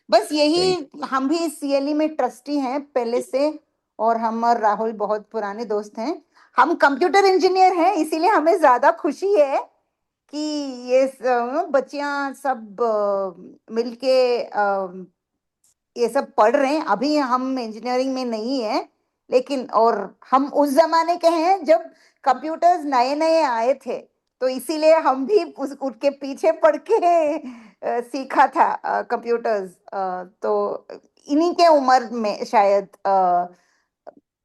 बस यही। सही। हम भी CLE में ट्रस्टी हैं पहले से, और हम और राहुल बहुत पुराने दोस्त हैं। हम कंप्यूटर इंजीनियर हैं, इसीलिए हमें ज्यादा खुशी है कि ये बच्चियां सब मिलके ये सब पढ़ रहे हैं। अभी हम इंजीनियरिंग में नहीं है, लेकिन और हम उस जमाने के हैं जब कंप्यूटर्स नए नए आए थे, तो इसीलिए हम भी उसके पीछे पढ़ के सीखा था कंप्यूटर्स। तो इन्हीं के उम्र में शायद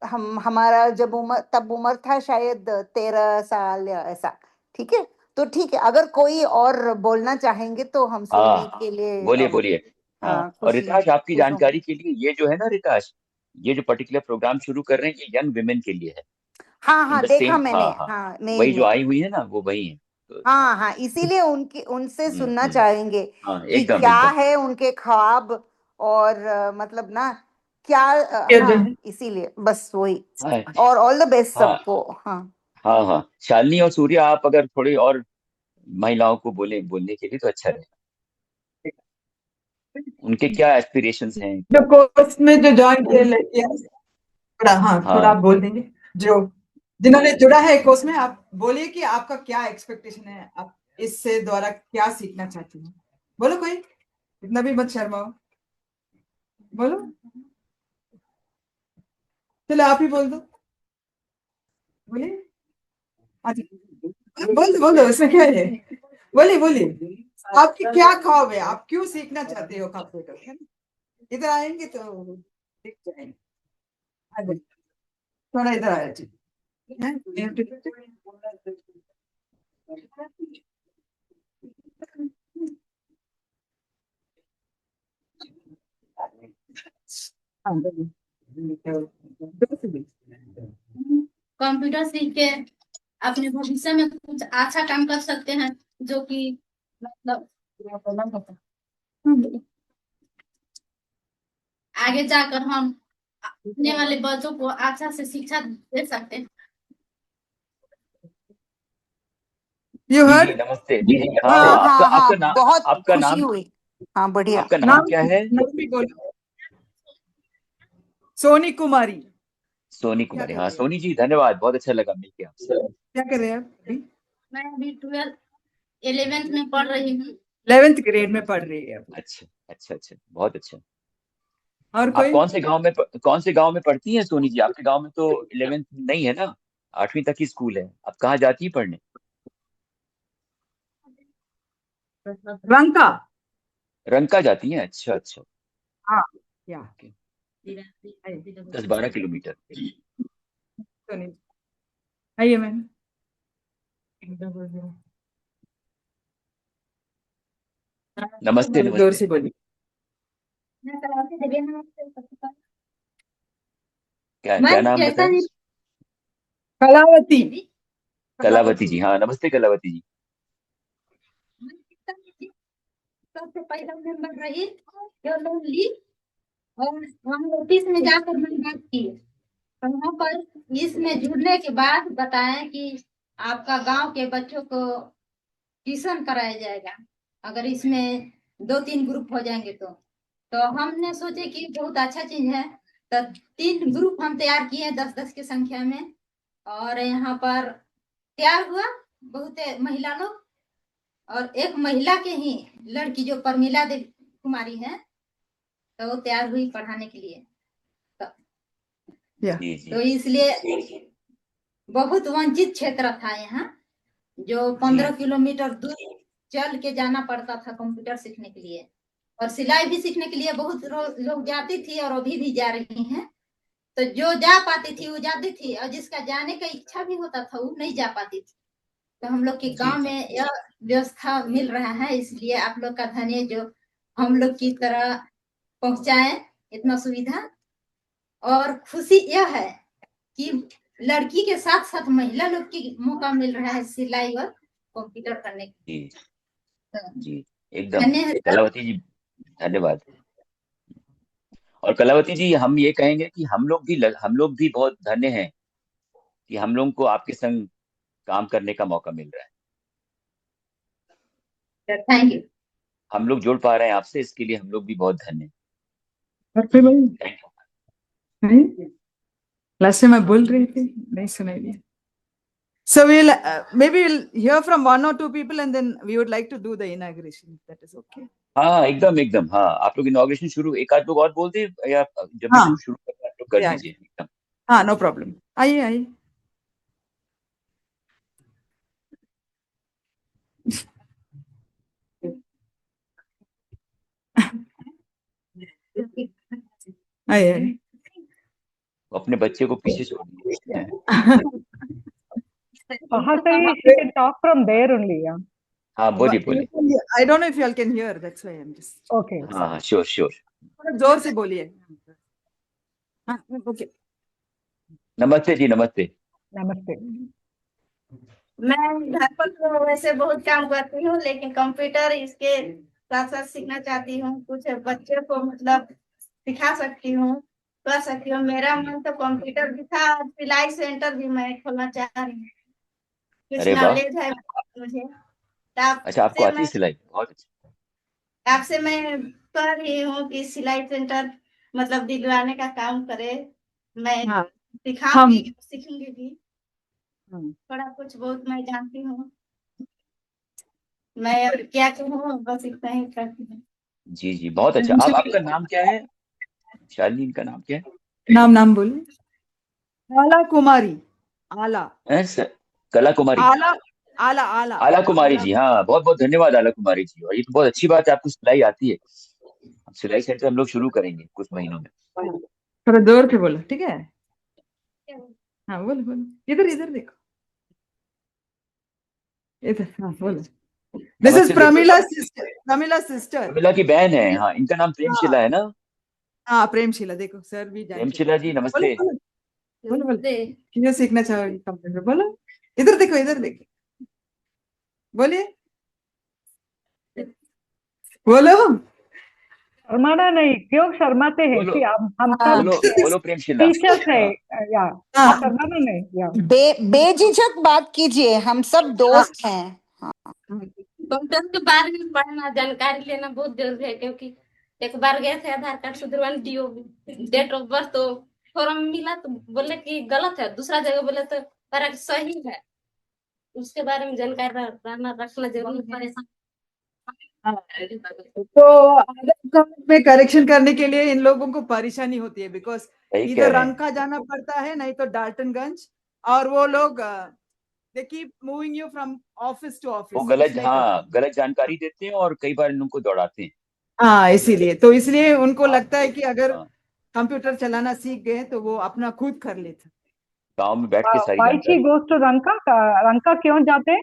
हमारा जब उम्र था शायद 13 साल या ऐसा। ठीक है, तो ठीक है, अगर कोई और बोलना चाहेंगे तो हम सुनने हाँ, के लिए बोलिए बोलिए। हाँ, और खुशी रिताश, आपकी खुश होंगे। जानकारी के लिए, ये जो है ना रिताश, ये जो पर्टिकुलर प्रोग्राम शुरू कर रहे हैं ये यंग विमेन के लिए है। हाँ इन हाँ, द देखा सेम, मैंने, हाँ हाँ, हाँ मेल वही जो में। आई हुई है ना वो वही है। तो हाँ हाँ, इसीलिए उनसे सुनना हम्म, चाहेंगे हाँ, कि एकदम क्या एकदम। है उनके ख्वाब, और मतलब ना क्या हाँ, इसीलिए बस वही। हाँ और ऑल द बेस्ट हाँ सबको। हाँ हाँ हाँ, शालिनी और सूर्या, आप अगर थोड़ी और महिलाओं को बोलने के लिए तो अच्छा रहे। उनके क्या एस्पिरेशंस हैं, जो क्या? कोर्स में जो ज्वाइन किए लड़कियां, थोड़ा हाँ थोड़ा आप हाँ, बोल देंगे। जो जिन्होंने जुड़ा है कोर्स में, आप बोलिए कि आपका क्या एक्सपेक्टेशन है, आप इससे द्वारा क्या सीखना चाहती हैं। बोलो कोई, इतना भी मत शर्माओ, बोलो। चलो आप ही बोल दो, बोलिए। बोलो इसमें क्या है, बोलिए बोलिए। आपकी क्या ख्वाब है, आप क्यों सीखना चाहते हो कंप्यूटर, है ना? इधर आएंगे तो दिख जाएंगे। आ जाइए, थोड़ा इधर आया जी। कंप्यूटर सीख के अपने भविष्य में कुछ अच्छा काम कर सकते हैं, जो कि मतलब आगे जाकर हम आने वाले बच्चों को अच्छा से शिक्षा दे सकते हैं। यू जी जी, हर्ड। नमस्ते जी जी। हाँ हाँ हाँ, आपका हाँ हाँ, आपका नाम, बहुत आपका खुशी नाम, हुई। हाँ बढ़िया। आपका नाम नाम क्या है? नाम भी बोलो। सोनी कुमारी। सोनी क्या कुमारी। कर हाँ रहे हैं, सोनी जी, धन्यवाद, बहुत अच्छा लगा मिलके आपसे। क्या कर रहे हैं आप अभी? मैं अभी 11th में पढ़ रही हूँ। 11th ग्रेड में पढ़ रही है। अच्छा अच्छा अच्छा, बहुत अच्छा। और आप कोई? कौन से गांव में पढ़ती हैं सोनी जी? आपके गांव में तो 11th नहीं है ना, 8वीं तक ही स्कूल है। आप कहाँ जाती हैं पढ़ने? रंका। रंका जाती हैं? अच्छा अच्छा। हाँ, या। ओके। आइए, 10-12 किलोमीटर। सुनिए, आइए मैम। नमस्ते जोर नमस्ते। से बोलिए। क्या नाम बताया? कलावती। कलावती जी, हाँ नमस्ते कलावती जी। सबसे पहला मेंबर रही जो लोन ली और वहाँ ऑफिस में जाकर मैंने बात की। तो वहाँ पर इसमें जुड़ने के बाद बताएं कि आपका गांव के बच्चों को ट्यूशन कराया जाएगा अगर इसमें 2-3 ग्रुप हो जाएंगे तो हमने सोचे कि बहुत अच्छा चीज है। तो 3 ग्रुप हम तैयार किए 10-10 की संख्या में और यहाँ पर तैयार हुआ बहुत महिला लोग और एक महिला के ही लड़की जो परमिला देवी कुमारी है तो वो तैयार हुई पढ़ाने के लिए। तो इसलिए बहुत वंचित क्षेत्र था यहाँ जो 15 किलोमीटर दूर चल के जाना पड़ता था कंप्यूटर सीखने के लिए और सिलाई भी सीखने के लिए बहुत लोग जाती थी और अभी भी जा रही हैं। तो जो जा पाती थी वो जाती थी और जिसका जाने का इच्छा भी होता था वो नहीं जा पाती थी। तो हम लोग के गांव में यह व्यवस्था मिल रहा है इसलिए आप लोग का धन्यवाद जो हम लोग की तरह पहुंचाए इतना सुविधा। और खुशी यह है कि लड़की के साथ साथ महिला लोग की मौका मिल रहा है सिलाई और कंप्यूटर करने की। जी एकदम कलावती जी, धन्यवाद। और कलावती जी हम ये कहेंगे कि हम लोग भी बहुत धन्य हैं कि हम लोगों को आपके संग काम करने का मौका मिल रहा है। Thank you. हम लोग जुड़ पा रहे हैं आपसे, इसके लिए हम लोग भी बहुत धन्य हैं। लास्ट टाइम मैं बोल रही थी नहीं सुनाई दिया। So maybe we'll hear from 1 or 2 people and then we would like to do the inauguration. That is okay. हाँ एकदम एकदम, हाँ आप लोग इनॉग्रेशन शुरू, एक आध लोग और बोल दे या जब भी शुरू करना है आप लोग कर दीजिए एकदम। हाँ नो प्रॉब्लम, आइए आइए। आइए। अपने बच्चे को पीछे छोड़ दीजिए। She can talk from there only, yeah. हाँ बोलिए। I don't know if you all can hear, that's why I'm just. Okay. हाँ श्योर। जोर से बोलिए। हाँ ओके। नमस्ते जी, नमस्ते। नमस्ते। मैं घर पर तो वैसे बहुत काम करती हूँ लेकिन कंप्यूटर इसके साथ साथ सीखना चाहती हूँ। कुछ बच्चे को मतलब सिखा सकती हूँ, कर सकती हूँ। मेरा मन तो कंप्यूटर भी था, सिलाई सेंटर भी मैं खोलना चाह रही हूँ। कुछ नॉलेज है मुझे। अच्छा आपको आती है सिलाई? बहुत अच्छा। आपसे मैं कह रही हूँ कि सिलाई सेंटर मतलब दिलवाने का काम करे। मैं सिखाऊंगी, सीखूंगी भी। थोड़ा कुछ बहुत मैं जानती हूँ। मैं अब क्या कहूँ, बस इतना ही करती हूँ। जी बहुत अच्छा। आप आपका नाम क्या है शालिनी? का नाम क्या है? नाम बोलिए। आला कुमारी। आला कला कुमारी। आला कुमारी जी, हाँ बहुत बहुत धन्यवाद आला कुमारी जी। और ये तो बहुत अच्छी बात है आपको सिलाई आती है। सिलाई सेंटर हम लोग शुरू करेंगे कुछ महीनों में। थोड़ा जोर से बोलो, ठीक है? हाँ बोलो इधर देखो, इधर। हाँ बोलो। This is Pramila's sister. Pramila की बहन है, हाँ इनका नाम प्रेमशिला है ना? हाँ प्रेमशिला, देखो सर भी जानते हैं। प्रेमशिला जी नमस्ते। बोलो क्यों सीखना चाहोगे कंप्यूटर? बोलो, इधर देखो बोलिए, बोलो। शर्माना नहीं, क्यों शर्माते हैं? कि हम सब बोलो प्रेमशिला। टीचर्स है या शर्माना नहीं या बेझिझक बात कीजिए, हम सब दोस्त हैं। कंप्यूटर के बारे में पढ़ना, जानकारी लेना बहुत जरूरी है क्योंकि एक बार गए थे आधार कार्ड सुधरवाने डीओ डेट ऑफ बर्थ तो फॉर्म मिला तो बोले कि गलत है, दूसरा जगह बोले तो पर सही है। उसके बारे में जानकारी रखना जरूरी है। हाँ, तो आधार कार्ड में करेक्शन करने के लिए इन लोगों को परेशानी होती है, बिकॉज सही कह इधर रहे हैं। रंका जाना पड़ता है, नहीं तो डाल्टनगंज, और वो लोग they keep moving you from office to वो ऑफिस, गलत, कुछ नहीं हाँ, करते। गलत जानकारी देते हैं और कई बार इन लोगों को दौड़ाते हैं। हाँ, इसलिए उनको हाँ लगता है कि अगर हाँ, कंप्यूटर चलाना सीख गए तो वो अपना खुद कर लेते। गांव में बैठ के सारी Why she जानकारी। goes to रंका क्यों जाते हैं?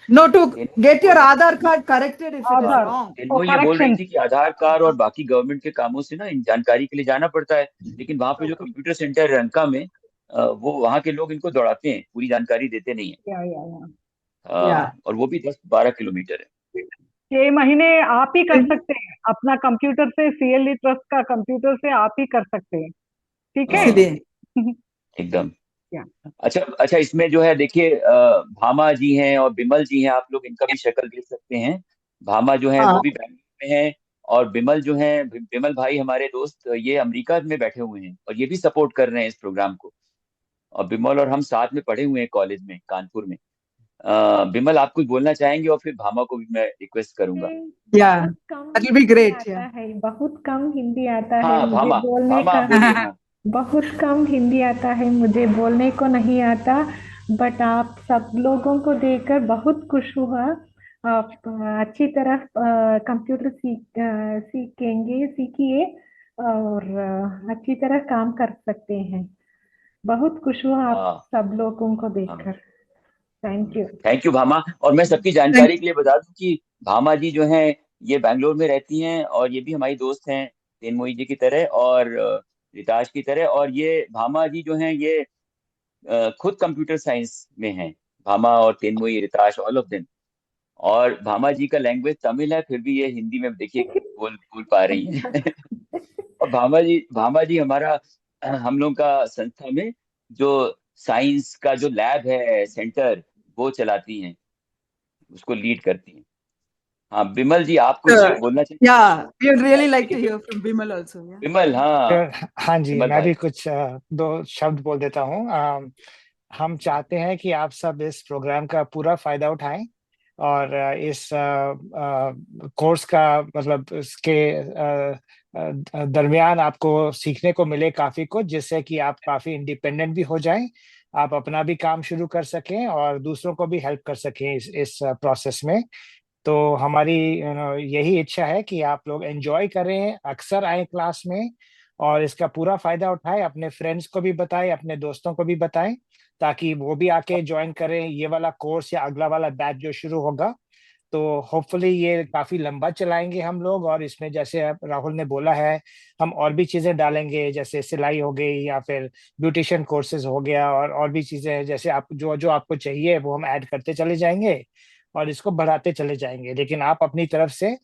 No, to Tenmo get your बोल Aadhaar card corrected if it is Aadhaar wrong. Tenmo ये बोल रही करेक्शन। थी कि आधार कार्ड और बाकी गवर्नमेंट के कामों से ना इन जानकारी के लिए जाना पड़ता है, लेकिन वहां पे जो कंप्यूटर सेंटर है रंका में, वो वहां के लोग इनको दौड़ाते हैं, पूरी जानकारी देते नहीं है। या या और वो भी 10-12 किलोमीटर है। 6 महीने आप ही कर सकते हैं अपना कंप्यूटर से, सीएलई ट्रस्ट का कंप्यूटर से आप ही कर सकते हैं, ठीक है। हाँ, इसीलिए एकदम। या अच्छा अच्छा, इसमें जो है देखिए, भामा जी हैं और बिमल जी हैं, आप लोग इनका भी शक्ल देख सकते हैं। भामा जो है वो हाँ, भी बैंगलोर में है, और बिमल जो है, बिमल भाई हमारे दोस्त, ये अमेरिका में बैठे हुए हैं और ये भी सपोर्ट कर रहे हैं इस प्रोग्राम को। और बिमल और हम साथ में पढ़े हुए हैं कॉलेज में, कानपुर में। बिमल, आप कुछ बोलना चाहेंगे और फिर भामा को भी मैं रिक्वेस्ट करूंगा। या बहुत कम that will be Hindi great. आता है, बहुत कम हिंदी आता है हाँ मुझे भामा, बोलने भामा का। आप बोलिए, हाँ। बहुत कम हिंदी आता है मुझे, बोलने को नहीं आता। बट आप सब लोगों को देखकर बहुत खुश हुआ। आप अच्छी तरह कंप्यूटर सीखिए और अच्छी तरह काम कर सकते हैं। बहुत खुश हुआ आप हाँ सब लोगों को हाँ, देखकर। Thank you. Thank you Bhama. और मैं सबकी थैंक जानकारी के लिए बता दूं कि भामा जी जो हैं ये बैंगलोर में रहती हैं, और ये भी हमारी दोस्त हैं, तेनमोई जी की तरह और रिताश की तरह। और ये भामा जी जो हैं ये खुद कंप्यूटर साइंस में हैं। भामा और तेनमोई, रिताश, ऑल ऑफ देम। और भामा जी का लैंग्वेज तमिल है, फिर भी ये हिंदी में देखिए बोल बोल पा रही हैं। और भामा जी हमारा, हम लोग का संस्था में जो साइंस का जो लैब है, सेंटर, वो चलाती हैं, उसको लीड करती हैं। हाँ बिमल जी, आप कुछ बोलना या चाहेंगे? We would really like to देखिए hear from Bimal also. Bimal, हाँ, हाँ जी, बिमल मैं भी भाई। कुछ दो शब्द बोल देता हूँ। हम चाहते हैं कि आप सब इस प्रोग्राम का पूरा फायदा उठाएं और इस कोर्स का मतलब इसके दरमियान आपको सीखने को मिले काफी कुछ, जिससे कि आप काफी इंडिपेंडेंट भी हो जाएं, आप अपना भी काम शुरू कर सकें और दूसरों को भी हेल्प कर सकें इस प्रोसेस में। तो हमारी यही इच्छा है कि आप लोग एंजॉय करें, अक्सर आए क्लास में और इसका पूरा फायदा उठाएं, अपने फ्रेंड्स को भी बताएं, अपने दोस्तों को भी बताएं, ताकि वो भी आके ज्वाइन करें ये वाला कोर्स या अगला वाला बैच जो शुरू होगा। तो होपफुली ये काफी लंबा चलाएंगे हम लोग, और इसमें जैसे अब राहुल ने बोला है, हम और भी चीजें डालेंगे, जैसे सिलाई हो गई या फिर ब्यूटिशियन कोर्सेज हो गया, और भी चीजें हैं, जैसे आप जो जो आपको चाहिए वो हम ऐड करते चले जाएंगे और इसको बढ़ाते चले जाएंगे। लेकिन आप अपनी तरफ से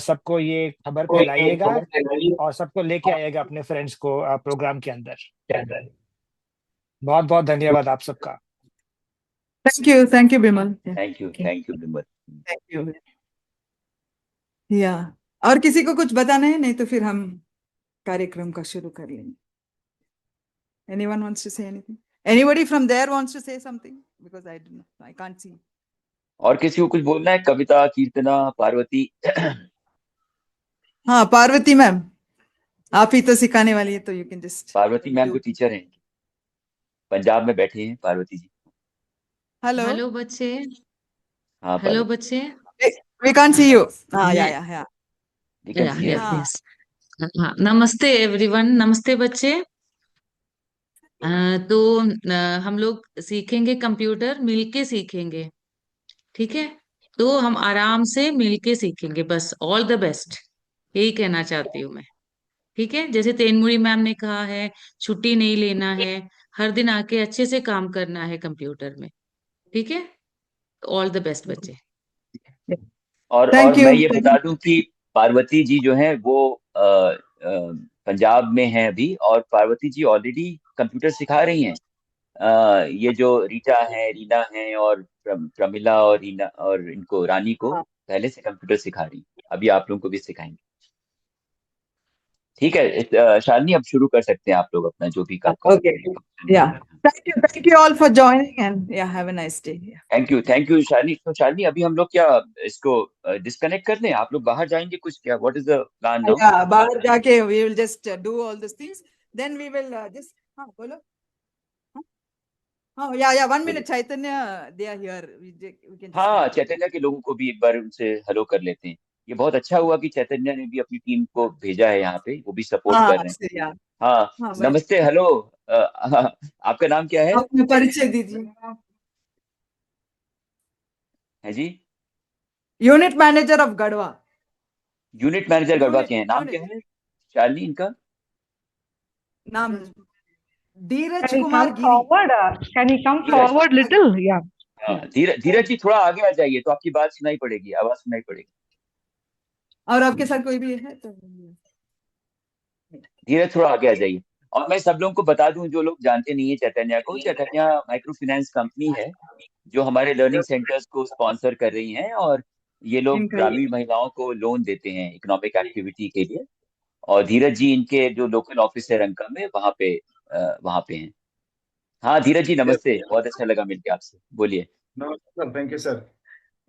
सबको ये खबर फैलाइएगा और सबको लेके आइएगा अपने फ्रेंड्स को प्रोग्राम के अंदर। बहुत बहुत धन्यवाद आप सबका। Thank you Bimal. Thank you Bimal. Thank you. या और किसी को कुछ बताना है? नहीं तो फिर हम कार्यक्रम का शुरू कर लेंगे। Anyone wants to say anything? Anybody from there wants to say something? Because I don't know, I can't see. और किसी को कुछ बोलना है? कविता, कीर्तना, पार्वती? हाँ, पार्वती मैम, आप ही तो सिखाने वाली है, तो you can just. Parvati ma'am को टीचर हैं, पंजाब में बैठे हैं पार्वती जी। हेलो हेलो बच्चे। हाँ हेलो पार्वती, बच्चे। We can't see you. हाँ, मैं या वी कैन सी हर। हाँ, यस। हाँ, नमस्ते एवरीवन, नमस्ते बच्चे। तो हम लोग सीखेंगे, कंप्यूटर मिलके सीखेंगे, ठीक है। तो हम आराम से मिलके सीखेंगे, बस ऑल द बेस्ट, यही कहना चाहती हूँ मैं, ठीक है। जैसे तेनमुरी मैम ने कहा है, छुट्टी नहीं लेना है, हर दिन आके अच्छे से काम करना है कंप्यूटर में, ठीक है। ऑल द बेस्ट बच्चे। और थैंक यू। मैं ये बता दूं कि पार्वती जी जो है वो पंजाब में हैं अभी, और पार्वती जी ऑलरेडी कंप्यूटर सिखा रही हैं। ये जो रीटा है, रीना है, और प्रमिला और रीना और इनको रानी को पहले से कंप्यूटर सिखा रही हैं। अभी आप लोगों को भी सिखाएंगे। ठीक है शालिनी, अब शुरू कर सकते हैं आप लोग अपना जो भी काम कर Okay. Yeah. Thank you all for joining, and yeah, have a nice day. Yeah. Thank you Shalini. तो शालिनी अभी हम लोग क्या इसको डिस्कनेक्ट कर दें? आप लोग बाहर जाएंगे कुछ क्या? What is the plan now? Yeah, बाहर जाके we will just do all these things. Then we will just बोलो. Yeah. 1 minute, Chaitanya, they are here. We can just हाँ, चैतन्य के लोगों को भी एक बार उनसे हेलो कर लेते हैं। ये बहुत अच्छा हुआ कि चैतन्य ने भी अपनी टीम को भेजा है यहाँ पे, वो भी सपोर्ट कर रहे हैं। yeah. हाँ, नमस्ते, हेलो। आपका नाम क्या है? अपना परिचय दीजिए। है जी? Unit manager of Garhwa. Unit manager Garhwa के हैं। नाम क्या है शालिनी इनका? नाम धीरज Can you Kumar come Giri. forward? Can you come forward little? Yeah. हाँ, धीरज जी थोड़ा आगे आ जाइए तो आपकी बात सुनाई पड़ेगी, आवाज सुनाई पड़ेगी। और आपके साथ कोई भी है तो धीरज थोड़ा आगे आ जाइए। और मैं सब लोगों को बता दूं जो लोग जानते नहीं है चैतन्य को, चैतन्य माइक्रो फाइनेंस कंपनी है जो हमारे लर्निंग सेंटर्स को स्पॉन्सर कर रही हैं, और ये लोग ग्रामीण महिलाओं को लोन देते हैं इकोनॉमिक एक्टिविटी के लिए। और धीरज जी इनके जो लोकल ऑफिस है रंका में, वहाँ पे हैं। हाँ धीरज जी नमस्ते, बहुत अच्छा लगा मिलके आपसे। बोलिए। नमस्ते सर, थैंक यू सर।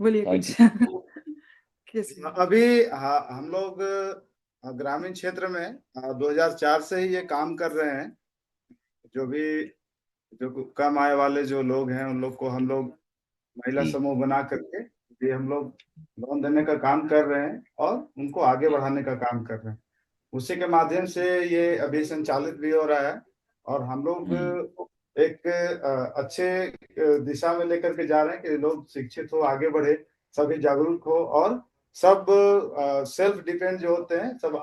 बोलिए थैंक कुछ। अभी हम लोग ग्रामीण क्षेत्र में 2004 से ही ये काम कर रहे हैं। जो कम आय वाले जो लोग हैं उन लोग को हम लोग महिला समूह बना करके ये हम लोग लोन देने का काम कर रहे हैं और उनको आगे बढ़ाने का काम कर रहे हैं। उसी के माध्यम से ये अभी संचालित भी हो रहा है और हम लोग एक अच्छे दिशा में लेकर के जा रहे हैं कि लोग शिक्षित हो, आगे बढ़े, सभी जागरूक हो और सब सेल्फ डिपेंड जो होते हैं सब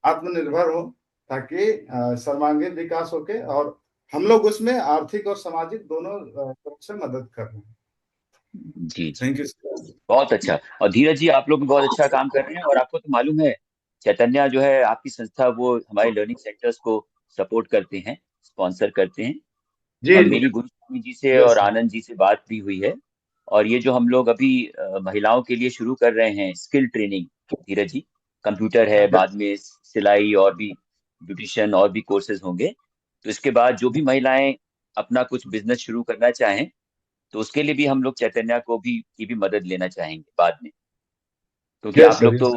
आत्मनिर्भर हो, ताकि सर्वांगीण विकास होके और हम लोग उसमें आर्थिक और सामाजिक दोनों तरफ से मदद कर रहे हैं। जी थैंक यू। बहुत अच्छा। और धीरज जी आप लोग भी बहुत अच्छा काम कर रहे हैं। और आपको तो मालूम है चैतन्य जो है आपकी संस्था, वो हमारे लर्निंग सेंटर्स को सपोर्ट करते हैं, स्पॉन्सर करते हैं। और मेरी गुरुस्वामी जी से और आनंद जी से बात भी हुई है। और ये जो हम लोग अभी महिलाओं के लिए शुरू कर रहे हैं स्किल ट्रेनिंग, धीरज जी, कंप्यूटर है, बाद में सिलाई और भी ब्यूटिशियन और भी कोर्सेज होंगे। तो इसके बाद जो भी महिलाएं अपना कुछ बिजनेस शुरू करना चाहें तो उसके लिए भी हम लोग चैतन्य की भी मदद लेना चाहेंगे बाद में, क्योंकि आप लोग तो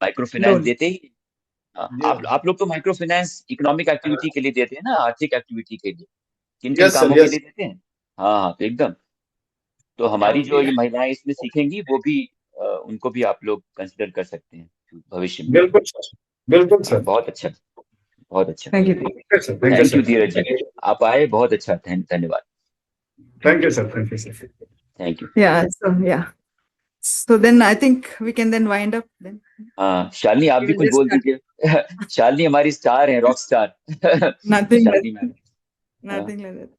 माइक्रो फाइनेंस देते ही। आप लोग तो माइक्रो फाइनेंस इकोनॉमिक एक्टिविटी के लिए देते हैं ना, आर्थिक एक्टिविटी के लिए, किन किन कामों के लिए देते हैं? हाँ तो एकदम। तो हमारी जो ये महिलाएं इसमें सीखेंगी वो भी उनको भी आप लोग कंसिडर कर सकते हैं भविष्य में। बिल्कुल सर, बिल्कुल सर। बहुत अच्छा, बहुत अच्छा। थैंक यू धीरज जी, आप आए, बहुत अच्छा, धन्यवाद। Thank you sir, thank you sir, thank you. So then I think we can then wind up then. हाँ शालिनी आप भी कुछ बोल दीजिए। शालिनी हमारी स्टार है, rock star. Nothing like that.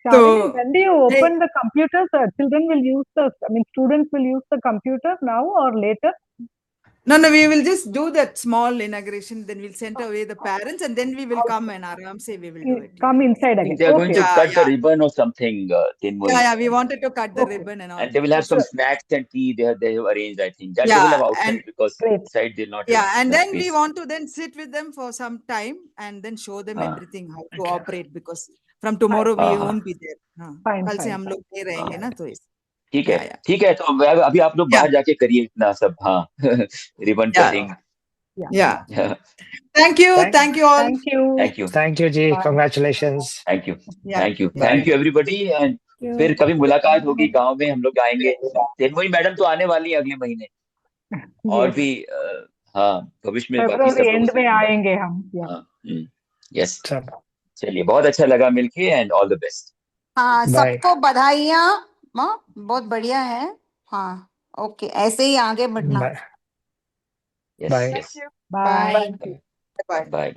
So when do you open the computers? Children will use students will use the computer now or later? No, we will just do that small inauguration. Then we'll send away the parents, and then we will come and aram say we will do it. Come inside again. They are going to cut the ribbon or something. We wanted to cut the ribbon and all. And they will have some snacks and tea. They have arranged, I think. That they will have outside because inside they'll not. And then we want to then sit with them for some time and then show them everything how to operate, because from tomorrow we won't be there. कल से हम लोग नहीं रहेंगे ना, तो ठीक है। तो अभी आप लोग बाहर जाके करिए इतना सब। हाँ ribbon cutting. Thank you all. Thank you जी, congratulations. Thank you everybody। and फिर कभी मुलाकात होगी गांव में, हम लोग आएंगे। तेनमोई मैडम तो आने वाली है अगले महीने, और भी भविष्य में बाकी सब एंड में आएंगे हम। यस चलिए, बहुत अच्छा लगा मिलके एंड ऑल द बेस्ट। हाँ सबको बधाइयाँ, बहुत बढ़िया है। हाँ ओके, ऐसे ही आगे बढ़ना। Bye bye bye.